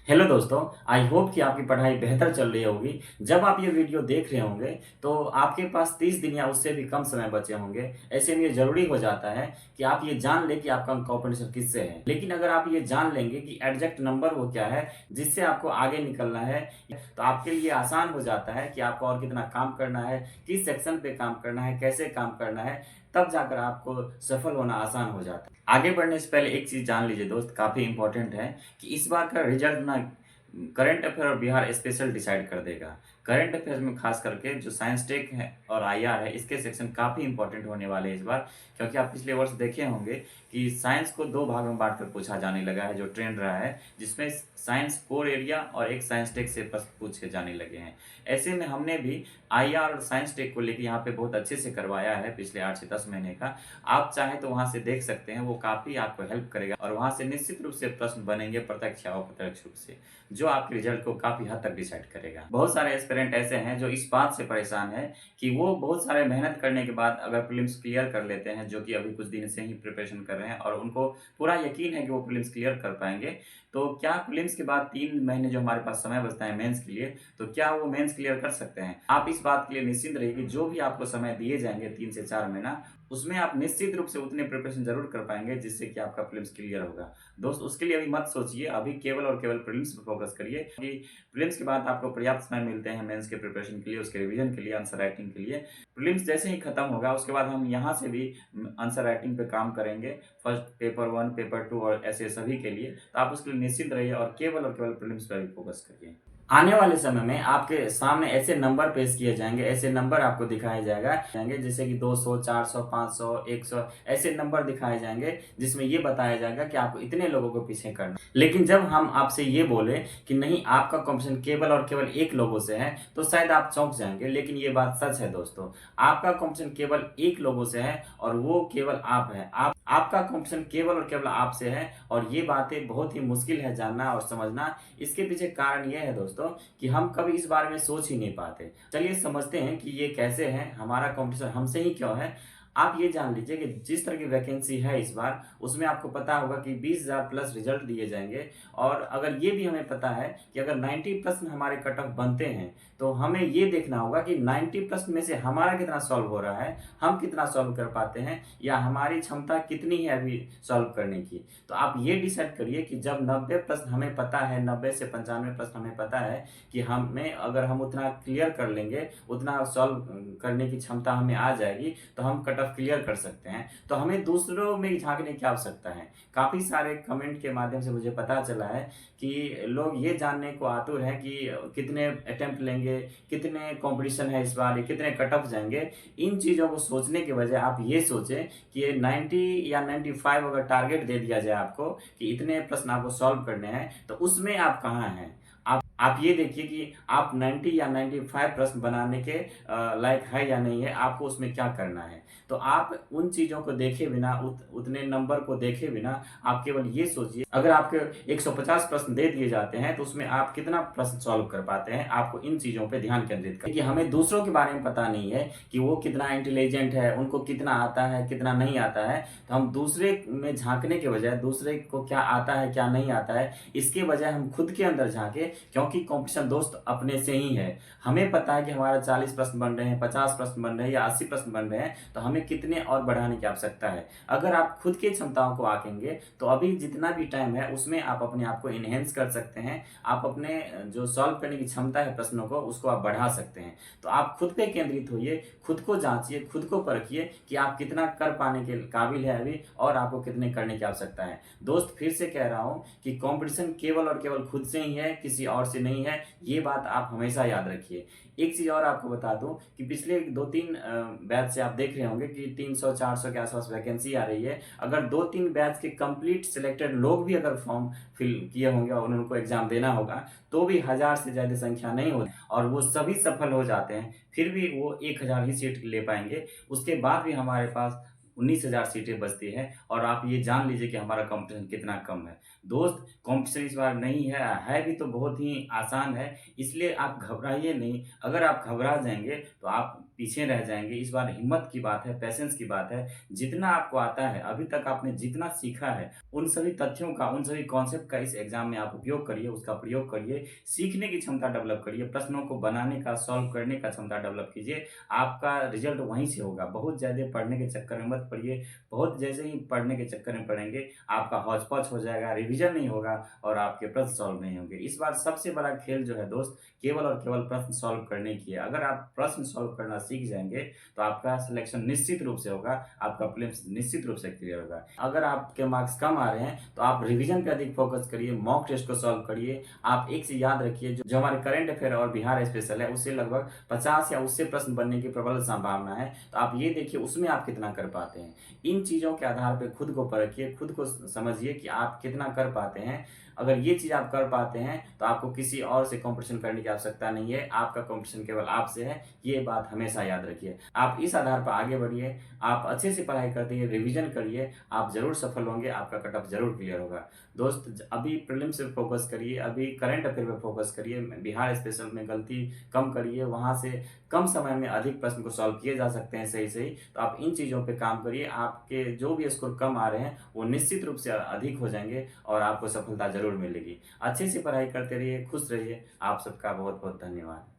Hello दोस्तों, I hope कि आपकी पढ़ाई बेहतर चल रही होगी। जब आप ये वीडियो देख रहे होंगे, तो आपके पास 30 दिन या उससे भी कम समय बचे होंगे। ऐसे में ये ज़रूरी हो जाता है कि आप ये जान लें कि आपका कॉम्पिटिशन किससे है। लेकिन अगर आप ये जान लेंगे कि एग्जैक्ट नंबर वो क्या है, जिससे आपको आगे निकलना है, तो आपके लिए आसान हो जाता है कि आपको और कितना काम करना है, किस सेक्शन पे काम करना है, कैसे काम करना है। तब जाकर आपको सफल होना आसान हो जाता है। आगे बढ़ने से पहले एक चीज़ जान लीजिए दोस्त, काफ़ी इंपॉर्टेंट है कि इस बार का रिजल्ट ना करंट अफेयर और बिहार स्पेशल डिसाइड कर देगा। करंट अफेयर्स में खास करके जो साइंस टेक है और आईआर है, इसके सेक्शन काफ़ी इंपॉर्टेंट होने वाले हैं इस बार। क्योंकि आप पिछले वर्ष देखे होंगे कि साइंस को दो भाग में बांट कर पूछा जाने लगा है, जो ट्रेंड रहा है, जिसमें साइंस कोर एरिया और एक साइंस टेक से प्रश्न पूछे जाने लगे हैं। ऐसे में हमने भी आईआर और साइंस टेक को लेकर यहाँ पे बहुत अच्छे से करवाया है पिछले 8 से 10 महीने का। आप चाहें तो वहाँ से देख सकते हैं, वो काफ़ी आपको हेल्प करेगा और वहाँ से निश्चित रूप से प्रश्न बनेंगे प्रत्यक्ष या अप्रत्यक्ष रूप से, जो आपके रिजल्ट को काफ़ी हद तक डिसाइड करेगा। बहुत सारे एस्पिरेंट ऐसे हैं जो इस बात से परेशान है कि वो बहुत सारे मेहनत करने के बाद अगर प्रीलिम्स क्लियर कर लेते हैं, जो कि अभी कुछ दिन से ही प्रिपरेशन कर रहे हैं और उनको पूरा यकीन है कि वो प्रीलिम्स क्लियर कर पाएंगे, तो क्या प्रीलिम्स के बाद 3 महीने जो हमारे पास समय बचता है मेंस के लिए, तो क्या वो मेंस क्लियर कर सकते हैं? आप इस बात के लिए निश्चिंत रहिए कि जो भी आपको समय दिए जाएंगे 3 से 4 महीना, उसमें आप निश्चित रूप से उतने प्रिपरेशन ज़रूर कर पाएँगे जिससे कि आपका प्रीलिम्स क्लियर होगा। दोस्त, उसके लिए अभी मत सोचिए, अभी केवल और केवल प्रीलिम्स पे फोकस करिए कि प्रीलिम्स के बाद आपको पर्याप्त समय मिलते हैं मेंस के प्रिपरेशन के लिए, उसके रिवीजन के लिए, आंसर राइटिंग के लिए। प्रीलिम्स जैसे ही खत्म होगा, उसके बाद हम यहाँ से भी आंसर राइटिंग पे काम करेंगे, फर्स्ट पेपर 1, पेपर 2 और ऐसे सभी के लिए। तो आप उसके लिए निश्चिंत रहिए और केवल प्रीलिम्स पे ही फोकस करिए। आने वाले समय में आपके सामने ऐसे नंबर पेश किए जाएँगे, ऐसे नंबर आपको दिखाया जाएंगे जैसे कि 200, 400, 500, 100 ऐसे नंबर दिखाए जाएँगे, जिसमें ये बताया जाएगा कि आपको इतने लोगों को पीछे करना है। लेकिन जब हम आपसे ये बोले कि नहीं, आपका कॉम्पिटिशन केवल और केवल 1 लोगों से है, तो शायद आप चौंक जाएँगे, लेकिन ये बात सच है दोस्तों। आपका कॉम्पिटिशन केवल 1 लोगों से है और वो केवल आप हैं। आपका कॉम्पिटिशन केवल और केवल आपसे है और ये बातें बहुत ही मुश्किल है जानना और समझना। इसके पीछे कारण ये है दोस्तों कि हम कभी इस बारे में सोच ही नहीं पाते। चलिए समझते हैं कि ये कैसे है, हमारा कॉम्पिटिशन हमसे ही क्यों है। आप ये जान लीजिए कि जिस तरह की वैकेंसी है इस बार, उसमें आपको पता होगा कि 20,000 प्लस रिजल्ट दिए जाएँगे और अगर ये भी हमें पता है कि अगर 90% हमारे कट ऑफ बनते हैं, तो हमें ये देखना होगा कि 90% में से हमारा कितना सॉल्व हो रहा है, हम कितना सॉल्व कर पाते हैं या हमारी क्षमता कितनी है अभी सॉल्व करने की। तो आप ये डिसाइड करिए कि जब 90% हमें पता है, 90 से 95% हमें पता है कि हमें, अगर हम उतना क्लियर कर लेंगे, उतना सॉल्व करने की क्षमता हमें आ जाएगी, तो हम कट ऑफ क्लियर कर सकते हैं। तो हमें दूसरों में झाँकने की आवश्यकता है। काफ़ी सारे कमेंट के माध्यम से मुझे पता चला है कि लोग ये जानने को आतुर हैं कि कितने अटेम्प्ट लेंगे, कितने कॉम्पिटिशन है इस बार, कितने कट ऑफ जाएँगे। इन चीज़ों को सोचने के बजाय आप ये सोचें कि ये 90 या 95 अगर टारगेट दे दिया जाए आपको कि इतने प्रश्न आपको सॉल्व करने हैं, तो उसमें आप कहाँ हैं? आप ये देखिए कि आप 90 या 95 प्रश्न बनाने के लायक है या नहीं है, आपको उसमें क्या करना है। तो आप उन चीज़ों को देखे बिना, उतने नंबर को देखे बिना, आप केवल ये सोचिए, अगर आपके 150 प्रश्न दे दिए जाते हैं, तो उसमें आप कितना प्रश्न सॉल्व कर पाते हैं। आपको इन चीज़ों पे ध्यान केंद्रित करना है कि हमें दूसरों के बारे में पता नहीं है कि वो कितना इंटेलिजेंट है, उनको कितना आता है, कितना नहीं आता है। तो हम दूसरे में झाँकने के बजाय, दूसरे को क्या आता है, क्या नहीं आता है, इसके बजाय हम खुद के अंदर झाँके, क्योंकि कॉम्पिटिशन दोस्त अपने से ही है। हमें पता है कि हमारा 40 प्रश्न बन रहे हैं, 50 प्रश्न बन रहे हैं या 80 प्रश्न बन रहे हैं, तो हमें कितने और बढ़ाने की आवश्यकता है। अगर आप खुद की क्षमताओं को आंकेंगे, तो अभी जितना भी टाइम है, उसमें आप अपने आप को एनहांस कर सकते हैं। आप अपने जो सॉल्व करने की क्षमता है प्रश्नों को, उसको आप बढ़ा सकते हैं। तो आप खुद पे केंद्रित होइए, खुद को जाँचिए, खुद को परखिए कि आप कितना कर पाने के काबिल है अभी और आपको कितने करने की आवश्यकता है। दोस्त, फिर से कह रहा हूँ कि कॉम्पिटिशन केवल और केवल खुद से ही है, किसी और से नहीं है। ये बात आप हमेशा याद रखिए। एक चीज़ और आपको बता दूँ कि पिछले 2-3 बैच से आप देख रहे होंगे कि 300-400 के आस-पास वैकेंसी आ रही है। अगर 2-3 बैच के कंप्लीट सिलेक्टेड लोग भी अगर फॉर्म फिल किए होंगे और उनको एग्ज़ाम देना होगा, तो भी 1000 से ज़्यादा संख्या नहीं होती और वो सभी सफल हो जाते हैं। फिर भी वो 1000 ही सीट ले पाएँगे। उसके बाद भी हमारे पास 19,000 सीटें बचती हैं और आप ये जान लीजिए कि हमारा कॉम्पिटिशन कितना कम है। दोस्त, कॉम्पिटिशन इस बार नहीं है भी तो बहुत ही आसान है, इसलिए आप घबराइए नहीं। अगर आप घबरा जाएँगे, तो आप पीछे रह जाएँगे। इस बार हिम्मत की बात है, पेशेंस की बात है। जितना आपको आता है, अभी तक आपने जितना सीखा है, उन सभी तथ्यों का, उन सभी कॉन्सेप्ट का इस एग्ज़ाम में आप उपयोग करिए, उसका प्रयोग करिए, सीखने की क्षमता डेवलप करिए, प्रश्नों को बनाने का, सॉल्व करने का क्षमता डेवलप कीजिए। आपका रिज़ल्ट वहीं से होगा। बहुत ज़्यादा पढ़ने के चक्कर में मत पड़िए। बहुत जैसे ही पढ़ने के चक्कर में पड़ेंगे, आपका हौच-पौच हो जाएगा, रिवीज़न नहीं होगा और आपके प्रश्न सॉल्व नहीं होंगे। इस बार सबसे बड़ा खेल जो है दोस्त, केवल और केवल प्रश्न सॉल्व करने की है। अगर आप प्रश्न सॉल्व करना सीख जाएँगे, तो आपका सिलेक्शन निश्चित रूप से होगा, आपका प्रीलिम्स निश्चित रूप से क्लियर होगा। अगर आपके मार्क्स कम आ रहे हैं, तो आप रिवीजन पे अधिक फोकस करिए, मॉक टेस्ट को सॉल्व करिए। आप एक चीज़ याद रखिए, जो हमारे करंट अफेयर और बिहार स्पेशल है, उससे लगभग 50 या उससे प्रश्न बनने की प्रबल संभावना है। तो आप ये देखिए उसमें आप कितना कर पाते हैं। इन चीज़ों के आधार पे खुद को परखिए, खुद को समझिए कि आप कितना कर पाते हैं। अगर ये चीज़ आप कर पाते हैं, तो आपको किसी और से कॉम्पिटिशन करने की आवश्यकता नहीं है। आपका कॉम्पिटिशन केवल आपसे है, ये बात हमेशा याद रखिए। आप इस आधार पर आगे बढ़िए, आप अच्छे से पढ़ाई करते हैं, रिवीजन करिए, आप ज़रूर सफल होंगे, आपका कट ऑफ ज़रूर क्लियर होगा। दोस्त अभी प्रीलिम्स पे फोकस करिए, अभी करंट अफेयर पे फोकस करिए, बिहार स्पेशल में गलती कम करिए, वहाँ से कम समय में अधिक प्रश्न को सॉल्व किए जा सकते हैं सही-सही। तो आप इन चीज़ों पे काम करिए, आपके जो भी स्कोर कम आ रहे हैं, वो निश्चित रूप से अधिक हो जाएँगे और आपको सफलता ज़रूर मिलेगी। अच्छे से पढ़ाई करते रहिए, खुश रहिए। आप सबका बहुत-बहुत धन्यवाद।